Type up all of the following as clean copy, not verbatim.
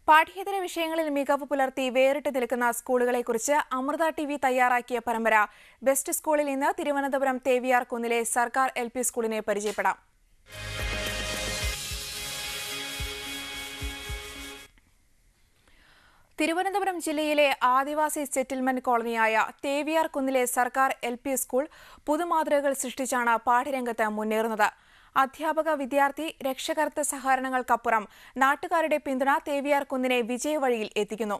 പാഠ്യേതര വിഷയങ്ങളിൽ മികവ് പുലർത്തി വേറിട്ട് നിൽക്കുന്ന സ്കൂളുകളെക്കുറിച്ച് അമൃത ടിവി തയ്യാറാക്കിയ പരമ്പര ബെസ്റ്റ് സ്കൂളിൽ ഇന്ന് തിരുവനന്തപുരം തേവിയാർ കുന്നിലെ സർക്കാർ എൽ.പി. സ്കൂളിനെ പരിചയപ്പെടാം. തിരുവനന്തപുരം ജില്ലയിലെ ആദിവാസി സെറ്റിൽമെന്റ് കോളനിയായ തേവിയാർ കുന്നിലെ സർക്കാർ എൽ.പി. സ്കൂൾ പുതുമാതൃകകൾ സൃഷ്ടിച്ചാണ് പാഠ്യരംഗത്ത് മുന്നേറുന്നത്. അധ്യാപക വിദ്യാർത്ഥി രക്ഷകർത്തൃ സഹകരണങ്ങൾക്കപ്പുറം നാട്ടുകാരുടെ പിന്തുണ തേവിയാർ കുന്നിനെ വിജയവഴിയിൽ എത്തിക്കുന്നു.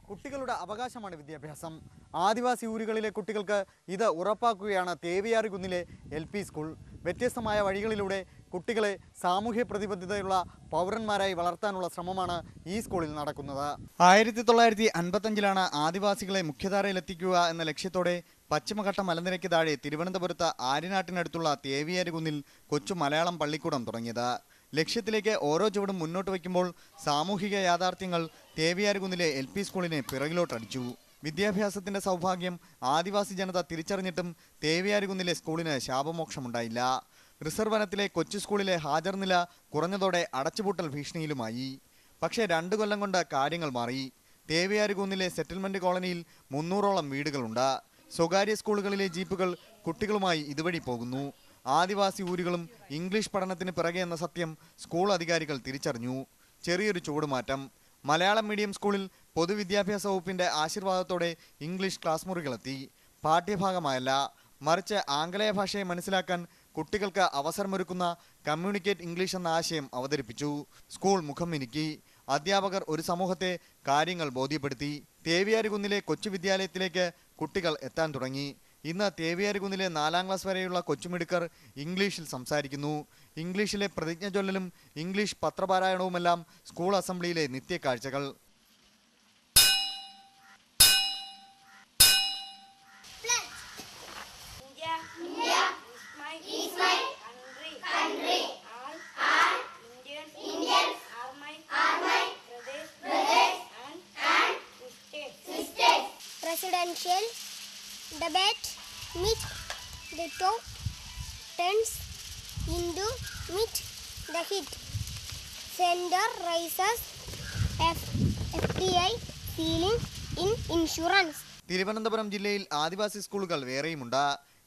കുട്ടികളുടെ അവകാശമാണ് വിദ്യാഭ്യാസം. ആദിവാസി ഊരുകളിലെ കുട്ടികൾക്ക് ഇത് ഉറപ്പാക്കുകയാണ് തേവിയാർ കുന്നിലെ എൽ.പി. സ്കൂൾ. വ്യത്യസ്തമായ വഴികളിലൂടെ കുട്ടികളെ സാമൂഹ്യ പ്രതിബദ്ധതയുള്ള പൗരന്മാരായി വളർത്താനുള്ള ശ്രമമാണ് ഈ സ്കൂളിൽ നടക്കുന്നത്. 1955 ആദിവാസികളെ മുഖ്യധാരയിലെത്തിക്കുക എന്ന ലക്ഷ്യത്തോടെ പശ്ചിമഘട്ട മലനിരയ്ക്ക് താഴെ തിരുവനന്തപുരത്ത് ആര്യനാട്ടിനടുത്തുള്ള തേവിയാർ കുന്നിൽ കൊച്ചു മലയാളം പള്ളിക്കൂടം തുടങ്ങിയത്. ലക്ഷ്യത്തിലേക്ക് ഓരോ ചുവടും മുന്നോട്ട് വയ്ക്കുമ്പോൾ സാമൂഹിക യാഥാർത്ഥ്യങ്ങൾ തേവിയാർ കുന്നിലെ എൽ.പി. സ്കൂളിനെ പിറകിലോട്ടടിച്ചു. വിദ്യാഭ്യാസത്തിന്റെ സൗഭാഗ്യം ആദിവാസി ജനത തിരിച്ചറിഞ്ഞിട്ടും തേവിയാർ കുന്നിലെ സ്കൂളിന് ശാപമോക്ഷമുണ്ടായില്ല. റിസർവ് വനത്തിലെ കൊച്ചു സ്കൂളിലെ ഹാജർ നില കുറഞ്ഞതോടെ അടച്ചുപൂട്ടൽ ഭീഷണിയിലുമായി. പക്ഷേ 2 കൊല്ലം കൊണ്ട് കാര്യങ്ങൾ മാറി. തേവിയാർ കുന്നിലെ സെറ്റിൽമെന്റ് കോളനിയിൽ 300ഓളം വീടുകളുണ്ട്. സ്വകാര്യ സ്കൂളുകളിലെ ജീപ്പുകൾ കുട്ടികളുമായി ഇതുവഴി പോകുന്നു. ആദിവാസി ഊരുകളും ഇംഗ്ലീഷ് പഠനത്തിന് പിറകെ എന്ന സത്യം സ്കൂൾ അധികാരികൾ തിരിച്ചറിഞ്ഞു. ചെറിയൊരു ചുവടുമാറ്റം. മലയാളം മീഡിയം സ്കൂളിൽ പൊതുവിദ്യാഭ്യാസ വകുപ്പിന്റെ ആശീർവാദത്തോടെ ഇംഗ്ലീഷ് ക്ലാസ് മുറികളെത്തി. പാഠ്യഭാഗമായല്ല, മറിച്ച് ആംഗലേയ ഭാഷയെ മനസ്സിലാക്കാൻ കുട്ടികൾക്ക് അവസരമൊരുക്കുന്ന കമ്മ്യൂണിക്കേറ്റ് ഇംഗ്ലീഷ് എന്ന ആശയം അവതരിപ്പിച്ചു. സ്കൂൾ മുഖം മിനുക്കി. അധ്യാപകർ ഒരു സമൂഹത്തെ കാര്യങ്ങൾ ബോധ്യപ്പെടുത്തി. തേവിയാർ കുന്നിലെ കൊച്ചു വിദ്യാലയത്തിലേക്ക് കുട്ടികൾ എത്താൻ തുടങ്ങി. ഇന്ന് തേവിയാർ കുന്നിലെ 4ാം ക്ലാസ് വരെയുള്ള കൊച്ചുമിടുക്കർ ഇംഗ്ലീഷിൽ സംസാരിക്കുന്നു. ഇംഗ്ലീഷിലെ പ്രതിജ്ഞ ചൊല്ലലും ഇംഗ്ലീഷ് പത്രപാരായണവുമെല്ലാം സ്കൂൾ അസംബ്ലിയിലെ നിത്യക്കാഴ്ചകൾ. Presidential debate meet the top tends into meet the hit. Center raises FDI ceiling in insurance. Thiruvananthapuram ജില്ലയിൽ ആദിവാസി സ്കൂളുകൾ വേറെയുമുണ്ട്.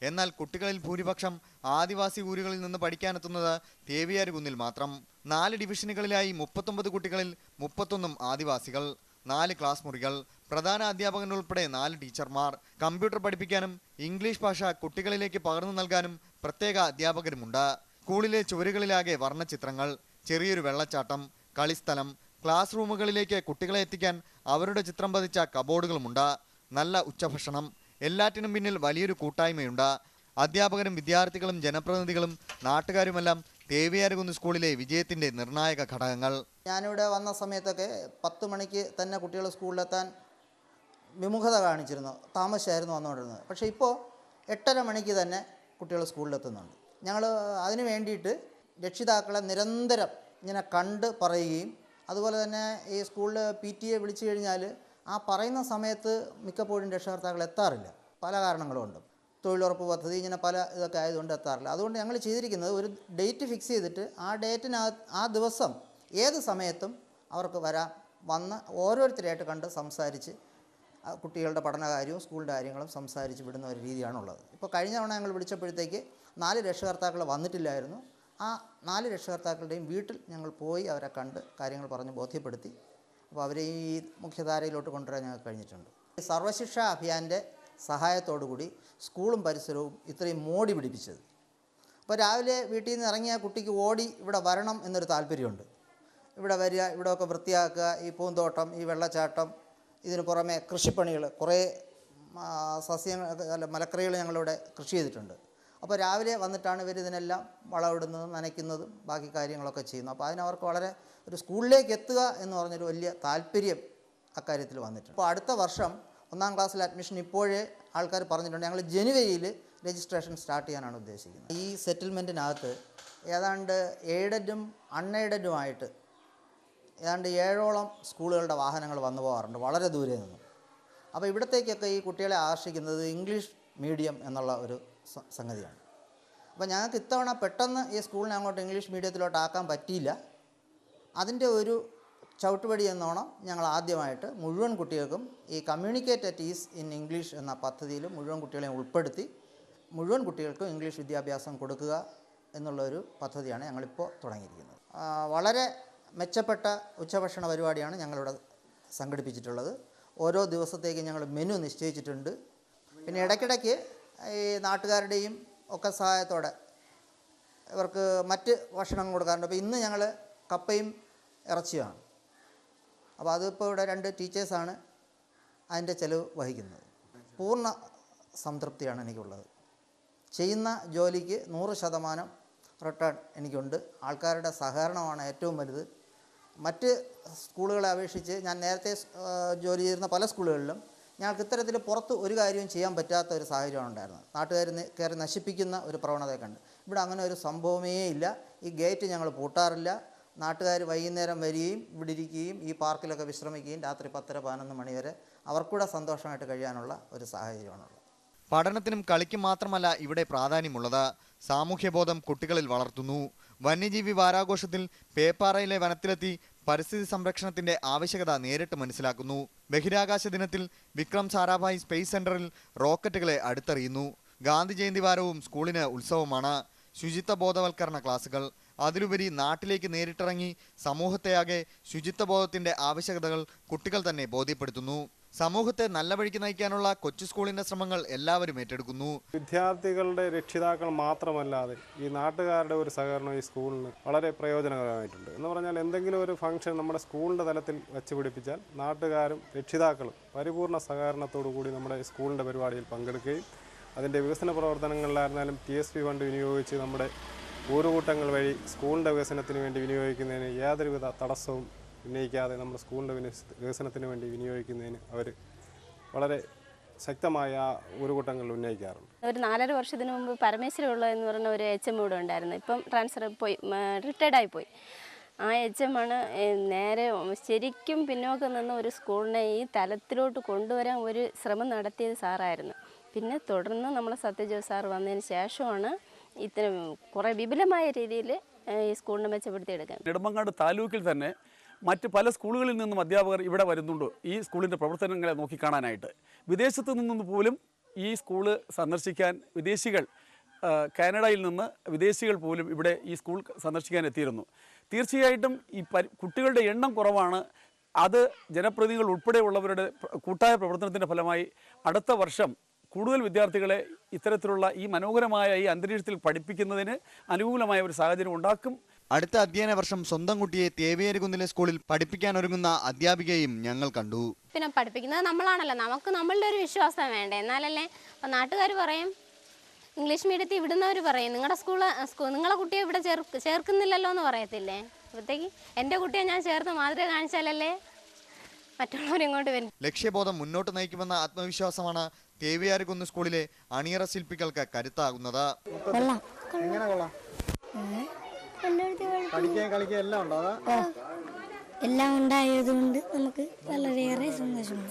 എന്നാൽ കുട്ടികളിൽ ഭൂരിപക്ഷം ആദിവാസി ഊരുകളിൽ നിന്ന് പഠിക്കാനെത്തുന്നത് തേവിയാർ കുന്നിൽ മാത്രം. 4 ഡിവിഷനുകളിലായി 39 കുട്ടികളിൽ 31 ആദിവാസികൾ. 4 ക്ലാസ് മുറികൾ, പ്രധാന അധ്യാപകനുൾപ്പെടെ 4 ടീച്ചർമാർ. കമ്പ്യൂട്ടർ പഠിപ്പിക്കാനും ഇംഗ്ലീഷ് ഭാഷ കുട്ടികളിലേക്ക് പകർന്നു നൽകാനും പ്രത്യേക അധ്യാപകരുമുണ്ട്. സ്കൂളിലെ ചുവരുകളിലാകെ വർണ്ണചിത്രങ്ങൾ, ചെറിയൊരു വെള്ളച്ചാട്ടം, കളിസ്ഥലം, ക്ലാസ് റൂമുകളിലേക്ക് കുട്ടികളെ എത്തിക്കാൻ അവരുടെ ചിത്രം പതിച്ച കബോർഡുകളുമുണ്ട്. നല്ല ഉച്ചഭക്ഷണം. എല്ലാറ്റിനും പിന്നിൽ വലിയൊരു കൂട്ടായ്മയുണ്ട്. അധ്യാപകരും വിദ്യാർത്ഥികളും ജനപ്രതിനിധികളും നാട്ടുകാരുമെല്ലാം തേവിയാർ കുന്ന് സ്കൂളിലെ വിജയത്തിന്റെ നിർണായക ഘടകങ്ങൾ. ഞാനിവിടെ വന്ന സമയത്തൊക്കെ 10 മണിക്ക് തന്നെ കുട്ടികൾ സ്കൂളിലെത്താൻ വിമുഖത കാണിച്ചിരുന്നു, താമസിച്ചായിരുന്നു വന്നുകൊണ്ടിരുന്നത്. പക്ഷേ ഇപ്പോൾ 8:30 മണിക്ക് തന്നെ കുട്ടികൾ സ്കൂളിലെത്തുന്നുണ്ട്. ഞങ്ങൾ അതിന് വേണ്ടിയിട്ട് രക്ഷിതാക്കളെ നിരന്തരം ഇങ്ങനെ കണ്ട് പറയുകയും അതുപോലെ തന്നെ ഈ സ്കൂളിൽ PTA വിളിച്ചു കഴിഞ്ഞാൽ ആ പറയുന്ന സമയത്ത് മിക്കപ്പോഴും രക്ഷകർത്താക്കൾ എത്താറില്ല. പല കാരണങ്ങളുമുണ്ട്. തൊഴിലുറപ്പ് പദ്ധതി ഇങ്ങനെ പല ഇതൊക്കെ ആയതുകൊണ്ട് എത്താറില്ല. അതുകൊണ്ട് ഞങ്ങൾ ചെയ്തിരിക്കുന്നത് ഒരു ഡേറ്റ് ഫിക്സ് ചെയ്തിട്ട് ആ ഡേറ്റിനകത്ത് ആ ദിവസം ഏത് സമയത്തും അവർക്ക് വന്ന് ഓരോരുത്തരായിട്ട് കണ്ട് സംസാരിച്ച് കുട്ടികളുടെ പഠനകാര്യവും സ്കൂളിൻ്റെ കാര്യങ്ങളും സംസാരിച്ച് വിടുന്ന ഒരു രീതിയാണുള്ളത്. ഇപ്പോൾ കഴിഞ്ഞ തവണ ഞങ്ങൾ വിളിച്ചപ്പോഴത്തേക്ക് 4 രക്ഷകർത്താക്കൾ വന്നിട്ടില്ലായിരുന്നു. ആ 4 രക്ഷകർത്താക്കളുടെയും വീട്ടിൽ ഞങ്ങൾ പോയി അവരെ കണ്ട് കാര്യങ്ങൾ പറഞ്ഞ് ബോധ്യപ്പെടുത്തി. അപ്പോൾ അവരെ ഈ മുഖ്യധാരയിലോട്ട് കൊണ്ടുവരാൻ ഞങ്ങൾക്ക് കഴിഞ്ഞിട്ടുണ്ട്. സർവശിക്ഷാ അഭിയാൻ്റെ സഹായത്തോടുകൂടി സ്കൂളും പരിസരവും ഇത്രയും മോടി പിടിപ്പിച്ചത്. അപ്പോൾ രാവിലെ വീട്ടിൽ നിന്ന് ഇറങ്ങിയ കുട്ടിക്ക് ഓടി ഇവിടെ വരണം എന്നൊരു താല്പര്യമുണ്ട്. ഇവിടെ വരിക, ഇവിടെയൊക്കെ വൃത്തിയാക്കുക, ഈ പൂന്തോട്ടം, ഈ വെള്ളച്ചാട്ടം, ഇതിന് പുറമെ കൃഷിപ്പണികൾ, കുറേ മലക്കറികൾ ഞങ്ങളിവിടെ കൃഷി ചെയ്തിട്ടുണ്ട്. അപ്പോൾ രാവിലെ വന്നിട്ടാണ് ഇവർ ഇതിനെല്ലാം വളമിടുന്നതും നനയ്ക്കുന്നതും ബാക്കി കാര്യങ്ങളൊക്കെ ചെയ്യുന്നത്. അപ്പോൾ അതിനവർക്ക് വളരെ ഒരു സ്കൂളിലേക്ക് എത്തുക എന്ന് പറഞ്ഞൊരു വലിയ താല്പര്യം അക്കാര്യത്തിൽ വന്നിട്ടുണ്ട്. അപ്പോൾ അടുത്ത വർഷം 1ാം ക്ലാസ്സിൽ അഡ്മിഷൻ ഇപ്പോഴേ ആൾക്കാർ പറഞ്ഞിട്ടുണ്ട്. ഞങ്ങൾ ജനുവരിയിൽ രജിസ്ട്രേഷൻ സ്റ്റാർട്ട് ചെയ്യാനാണ് ഉദ്ദേശിക്കുന്നത്. ഈ സെറ്റിൽമെൻറ്റിനകത്ത് ഏതാണ്ട് എയ്ഡഡും അൺഎയ്ഡഡുമായിട്ട് ഏതാണ്ട് 7ഓളം സ്കൂളുകളുടെ വാഹനങ്ങൾ വന്നു പോകാറുണ്ട്, വളരെ ദൂരെ നിന്നും. അപ്പോൾ ഇവിടത്തേക്കൊക്കെ ഈ കുട്ടികളെ ആകർഷിക്കുന്നത് ഇംഗ്ലീഷ് മീഡിയം എന്നുള്ള ഒരു സംഗതിയാണ്. അപ്പോൾ ഞങ്ങൾക്ക് ഇത്തവണ പെട്ടെന്ന് ഈ സ്കൂളിനെ അങ്ങോട്ട് ഇംഗ്ലീഷ് മീഡിയത്തിലോട്ട് ആക്കാൻ പറ്റിയില്ല. അതിൻ്റെ ഒരു ചവിട്ടുപടി എന്നോണം ഞങ്ങൾ ആദ്യമായിട്ട് മുഴുവൻ കുട്ടികൾക്കും ഈ communicate at is in English എന്ന പദ്ധതിയിൽ മുഴുവൻ കുട്ടികളെയും ഉൾപ്പെടുത്തി മുഴുവൻ കുട്ടികൾക്കും ഇംഗ്ലീഷ് വിദ്യാഭ്യാസം കൊടുക്കുക എന്നുള്ളൊരു പദ്ധതിയാണ് ഞങ്ങളിപ്പോൾ തുടങ്ങിയിരിക്കുന്നത്. വളരെ മെച്ചപ്പെട്ട ഉച്ചഭക്ഷണ പരിപാടിയാണ് ഞങ്ങളിവിടെ സംഘടിപ്പിച്ചിട്ടുള്ളത്. ഓരോ ദിവസത്തേക്ക് ഞങ്ങൾ മെനു നിശ്ചയിച്ചിട്ടുണ്ട്. പിന്നെ ഇടയ്ക്കിടയ്ക്ക് ഈ നാട്ടുകാരുടെയും ഒക്കെ സഹായത്തോടെ ഇവർക്ക് മറ്റ് ഭക്ഷണം കൊടുക്കാറുണ്ട്. അപ്പോൾ ഇന്ന് ഞങ്ങൾ കപ്പയും ഇറച്ചിയാണ്. അപ്പോൾ അതിപ്പോൾ ഇവിടെ 2 ടീച്ചേഴ്സാണ് അതിൻ്റെ ചിലവ് വഹിക്കുന്നത്. പൂർണ്ണ സംതൃപ്തിയാണ് എനിക്കുള്ളത്. ചെയ്യുന്ന ജോലിക്ക് 100% റിട്ടേൺ എനിക്കുണ്ട്. ആൾക്കാരുടെ സഹകരണമാണ് ഏറ്റവും വലുത്. മറ്റ് സ്കൂളുകളെ അപേക്ഷിച്ച് ഞാൻ നേരത്തെ ജോലി ചെയ്യുന്ന പല സ്കൂളുകളിലും ഞങ്ങൾക്ക് ഇത്തരത്തിൽ പുറത്ത് ഒരു കാര്യവും ചെയ്യാൻ പറ്റാത്ത ഒരു സാഹചര്യമാണ് ഉണ്ടായിരുന്നത്. നാട്ടുകാർ കയറി നശിപ്പിക്കുന്ന ഒരു പ്രവണതയെ കണ്ട്. ഇവിടെ അങ്ങനെ ഒരു സംഭവമേ ഇല്ല. ഈ ഗേറ്റ് ഞങ്ങൾ പൂട്ടാറില്ല. നാട്ടുകാർ വൈകുന്നേരം വരികയും ഇവിടെ ഇരിക്കുകയും ഈ പാർക്കിലൊക്കെ വിശ്രമിക്കുകയും രാത്രി 10-11 മണി വരെ അവർക്കൂടെ സന്തോഷമായിട്ട് കഴിയാനുള്ള ഒരു സാഹചര്യമാണുള്ളത്. പഠനത്തിനും കളിക്കും മാത്രമല്ല ഇവിടെ പ്രാധാന്യമുള്ളത്. സാമൂഹ്യബോധം കുട്ടികളിൽ വളർത്തുന്നു. വന്യജീവി വാരാഘോഷത്തിൽ പേപ്പാറയിലെ വനത്തിലെത്തി പരിസ്ഥിതി സംരക്ഷണത്തിന്റെ ആവശ്യകത നേരിട്ട് മനസ്സിലാക്കുന്നു. ബഹിരാകാശ ദിനത്തിൽ വിക്രം സാരാഭായ് സ്പേസ് സെന്ററിൽ റോക്കറ്റുകളെ അടുത്തെറിയുന്നു. ഗാന്ധി ജയന്തി വാരവും സ്കൂളിന് ഉത്സവമാണ്. ശുചിത്വ ബോധവൽക്കരണ ക്ലാസുകൾ. അതിലുപരി നാട്ടിലേക്ക് നേരിട്ടിറങ്ങി സമൂഹത്തെയാകെ ശുചിത്വബോധത്തിന്റെ ആവശ്യകതകൾ കുട്ടികൾ തന്നെ ബോധ്യപ്പെടുത്തുന്നു. സമൂഹത്തെ നല്ല വഴിക്ക് നയിക്കാനുള്ള കൊച്ചു സ്കൂളിന്റെ ശ്രമങ്ങൾ എല്ലാവരും ഏറ്റെടുക്കുന്നു. വിദ്യാർത്ഥികളുടെ രക്ഷിതാക്കൾ മാത്രമല്ലാതെ ഈ നാട്ടുകാരുടെ ഒരു സഹകരണം ഈ സ്കൂളിന് വളരെ പ്രയോജനകരമായിട്ടുണ്ട്. എന്ന് പറഞ്ഞാൽ എന്തെങ്കിലും ഒരു ഫംഗ്ഷൻ നമ്മുടെ സ്കൂളിൻ്റെ തലത്തിൽ വെച്ച് പിടിപ്പിച്ചാൽ നാട്ടുകാരും രക്ഷിതാക്കളും പരിപൂർണ സഹകരണത്തോടു കൂടി നമ്മുടെ സ്കൂളിൻ്റെ പരിപാടിയിൽ പങ്കെടുക്കുകയും അതിൻ്റെ വികസന പ്രവർത്തനങ്ങളിലായിരുന്നാലും TSP ഫണ്ട് വിനിയോഗിച്ച് നമ്മുടെ ഊരുകൂട്ടങ്ങൾ വഴി സ്കൂളിൻ്റെ വികസനത്തിന് വേണ്ടി വിനിയോഗിക്കുന്നതിന് യാതൊരുവിധ തടസ്സവും ഉന്നയിക്കാതെ നമ്മുടെ സ്കൂളിൻ്റെ വികസനത്തിന് വേണ്ടി വിനിയോഗിക്കുന്നതിന് അവർ വളരെ ശക്തമായ ഊരുകൂട്ടങ്ങൾ ഉന്നയിക്കാറുണ്ട്. ഒരു 4.5 വർഷത്തിന് മുമ്പ് പരമേശ്വരമുള്ള എന്ന് പറഞ്ഞ ഒരു HM ഇവിടെ ഉണ്ടായിരുന്നു. ഇപ്പം ട്രാൻസ്ഫർ പോയി, റിട്ടയർഡായി പോയി. ആ HM ആണ് നേരെ ശരിക്കും പിന്നോക്കം നിന്ന് ഒരു സ്കൂളിനെ ഈ തലത്തിലോട്ട് കൊണ്ടുവരാൻ ഒരു ശ്രമം നടത്തിയത് സാറായിരുന്നു. പിന്നെ തുടർന്ന് നമ്മളെ സത്യജോസ് സാർ വന്നതിന് ശേഷമാണ് ഇത്തരം കുറേ വിപുലമായ രീതിയിൽ ഈ സ്കൂളിനെ മെച്ചപ്പെടുത്തിയെടുക്കാൻ. നെടുമങ്ങാട് താലൂക്കിൽ തന്നെ മറ്റ് പല സ്കൂളുകളിൽ നിന്നും അധ്യാപകർ ഇവിടെ വരുന്നുണ്ട് ഈ സ്കൂളിൻ്റെ പ്രവർത്തനങ്ങളെ നോക്കിക്കാണാനായിട്ട്. വിദേശത്തു നിന്ന് പോലും ഈ സ്കൂള് സന്ദർശിക്കാൻ വിദേശികൾ, കാനഡയിൽ നിന്ന് വിദേശികൾ പോലും ഇവിടെ ഈ സ്കൂൾ സന്ദർശിക്കാൻ എത്തിയിരുന്നു. തീർച്ചയായിട്ടും ഈ കുട്ടികളുടെ എണ്ണം കുറവാണ്. അത് ജനപ്രതിനിധികൾ ഉൾപ്പെടെയുള്ളവരുടെ കൂട്ടായ പ്രവർത്തനത്തിൻ്റെ ഫലമായി അടുത്ത വർഷം കൂടുതൽ വിദ്യാർത്ഥികളെ ഇത്തരത്തിലുള്ള ഈ മനോഹരമായ ഈ അന്തരീക്ഷത്തിൽ പഠിപ്പിക്കുന്നതിന് അനുകൂലമായ ഒരു സാഹചര്യം ഉണ്ടാക്കും. അടുത്ത അധ്യയന വർഷം സ്വന്തം കുട്ടിയെ തേവേരികുന്നിലെ സ്കൂളിൽ പഠിപ്പിക്കാനൊരുങ്ങുന്ന അധ്യാപികയും ഞങ്ങൾ കണ്ടു. പിന്നെ പഠിപ്പിക്കുന്നത് നമ്മളാണല്ലോ, നമുക്ക് നമ്മളുടെ ഒരു വിശ്വാസം വേണ്ടേ, എന്നാലല്ലേ. അപ്പം നാട്ടുകാർ പറയും, ഇംഗ്ലീഷ് മീഡിയത്തിൽ വിടുന്നവർ പറയും, നിങ്ങളുടെ കുട്ടിയെ ഇവിടെ ചേർക്കുന്നില്ലല്ലോ എന്ന് പറയത്തില്ലേ. അപ്പോഴത്തേക്ക് എൻ്റെ കുട്ടിയെ ഞാൻ ചേർത്ത് മാതൃക കാണിച്ചാലല്ലേ മറ്റുള്ളവരിങ്ങോട്ട് വരും. ലക്ഷ്യബോധം മുന്നോട്ട് നയിക്കുമെന്ന ആത്മവിശ്വാസമാണ് തേവിയാർകുന്ന് സ്കൂളിലെ അണിയറ ശില്പികൾക്ക് കരുത്താകുന്നത്. എല്ലാം ഉണ്ടായതുകൊണ്ട് നമുക്ക് വളരെയേറെ സന്തോഷമാണ്.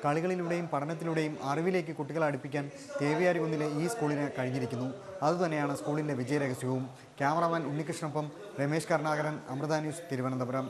കളികളിലൂടെയും പഠനത്തിലൂടെയും അറിവിലേക്ക് കുട്ടികളെ അടുപ്പിക്കാൻ തേവിയാർകുന്നിലെ ഈ സ്കൂളിന് കഴിഞ്ഞിരിക്കുന്നു. അതുതന്നെയാണ് സ്കൂളിൻ്റെ വിജയരഹസ്യവും. ക്യാമറാമാൻ ഉണ്ണികൃഷ്ണനൊപ്പം രമേശ് കരുണാകരൻ, അമൃത ന്യൂസ്, തിരുവനന്തപുരം.